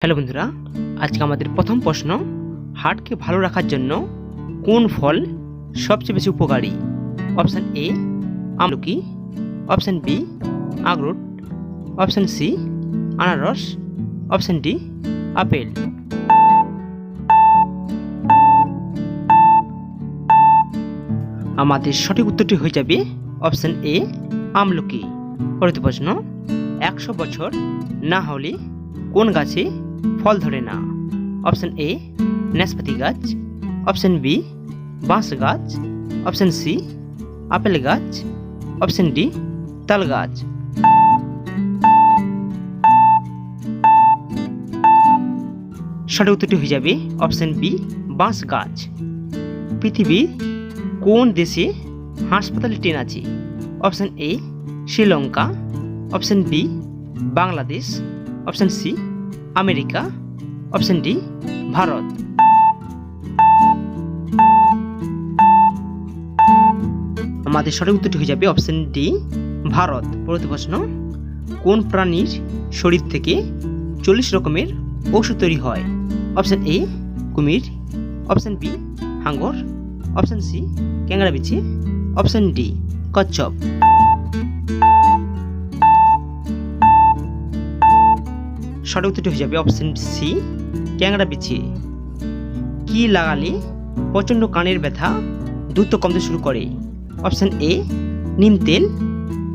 Hello বন্ধুরা, আজকে আমাদের প্রথম প্রশ্ন, হার্টকে ভালো রাখার জন্য কোন ফল সবচেয়ে বেশি উপকারী? অপশান এ আমলকি, অপশান বি আখরোট, অপশান সি আনারস, অপশান ডি আপেল। আমাদের সঠিক উত্তরটি হয়ে যাবে অপশান এ আমলকি। পরবর্তী প্রশ্ন, 100 বছর না হলে কোন গাছে ফল ধরে না? অপশান এ নাশপাতি গাছ, অপশান বি বাঁশ গাছ, অপশান সি আপেল গাছ, অপশান ডি তাল গাছ। সঠিক উত্তরটি হয়ে যাবে অপশান বি বাঁশ গাছ। পৃথিবীর কোন দেশে হাসপাতালে ট্রেন আছে? Option A Sri Lanka, option B Bangladesh, option C America, option D Bharat. আমাদের সঠিক উত্তরটি হয়ে যাবে অপশান ডি ভারত। পরবর্তী প্রশ্ন, কোন প্রাণীর শরীর থেকে 40 রকমের ঔষধ তৈরি হয়? অপশান এ কুমির, অপশান বি হাঙ্গর, অপশান সি ক্যাংড়া বিছে, অপশান ডি কচ্ছপ। সঠিক উত্তরটি হয়ে যাবে অপশান সি ক্যাংড়া বিছে। কি লাগালে প্রচণ্ড কানের ব্যথা দ্রুত কমতে শুরু করে? অপশান এ নিম তেল,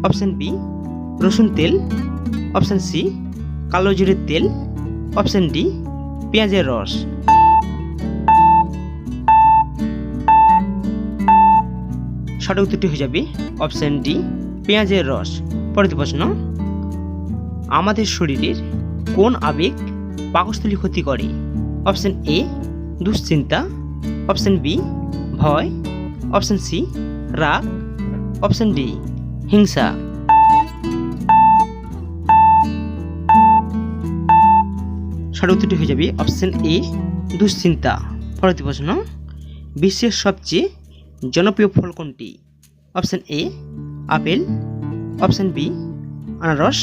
অপশান বি রসুন তেল, অপশান সি কালো জিরের তেল, অপশান ডি পেঁয়াজের রস। সঠিক উত্তরটি হয়ে যাবে অপশান ডি পেঁয়াজের রস। পরবর্তী প্রশ্ন, আমাদের শরীরের কোন আবেগ পাকস্থলী ক্ষতি করে? অপশান এ দুশ্চিন্তা, অপশান বি ভয়, অপশান সি রাগ, অপশান ডি হিংসা। সঠিক উত্তরটি হয়ে যাবে অপশান এ দুশ্চিন্তা। পরবর্তী প্রশ্ন, বিশ্বের সবচেয়ে জনপ্রিয় ফল কোনটি? Option A apple, option B আনারস,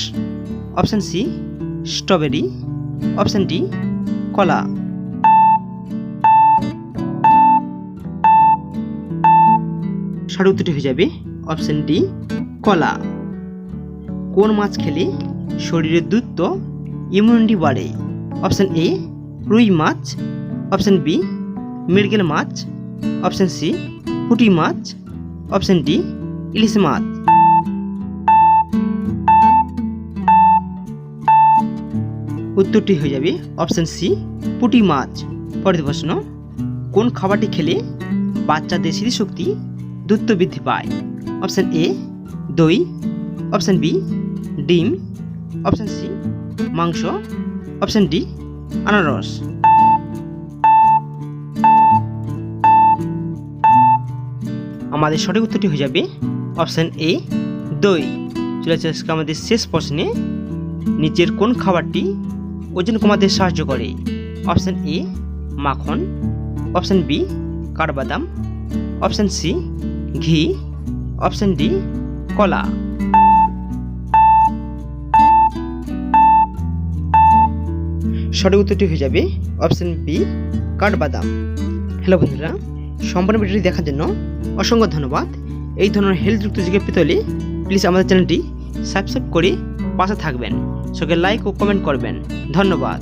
option C strawberry, option D কলা। সঠিক উত্তরটি হয়ে যাবে অপশান ডি কলা। কোন মাছ খেলে শরীরের দ্রুত ইমিউনিটি বাড়ে? অপশান এ রুই মাছ, অপশান বি মৃগেল মাছ, অপশান সি পুঁটি মাছ, অপশান ডি ইলিশ মাছ। উত্তরটি হয়ে যাবে অপশান সি পুঁটি মাছ। পরবর্তী প্রশ্ন, কোন খাবারটি খেলে বাচ্চাদের স্মৃতিশক্তি দ্রুত বৃদ্ধি পায়? অপশান এ দই, অপশান বি ডিম, অপশান সি মাংস, অপশান ডি আনারস। আমাদের সঠিক উত্তরটি হয়ে যাবে অপশান এ দই। চলে যাচ্ছে আমাদের শেষ প্রশ্নে, নিচের কোন খাবারটি ওজন কমাতে সাহায্য করে? অপশান এ মাখন, অপশান বি কাঠবাদাম, অপশান সি ঘি, অপশান ডি কলা। সঠিক উত্তরটি হয়ে যাবে অপশান বি কাঠবাদাম। হ্যালো বন্ধুরা, সম্পূর্ণ ভিডিওটি দেখার জন্য অসংখ্য ধন্যবাদ। এই ধরনের হেলথযুক্ত জিকে পেতে হলে প্লিজ আমাদের চ্যানেলটি সাবস্ক্রাইব করে পাশে থাকবেন। সঙ্গে লাইক ও কমেন্ট করবেন। ধন্যবাদ।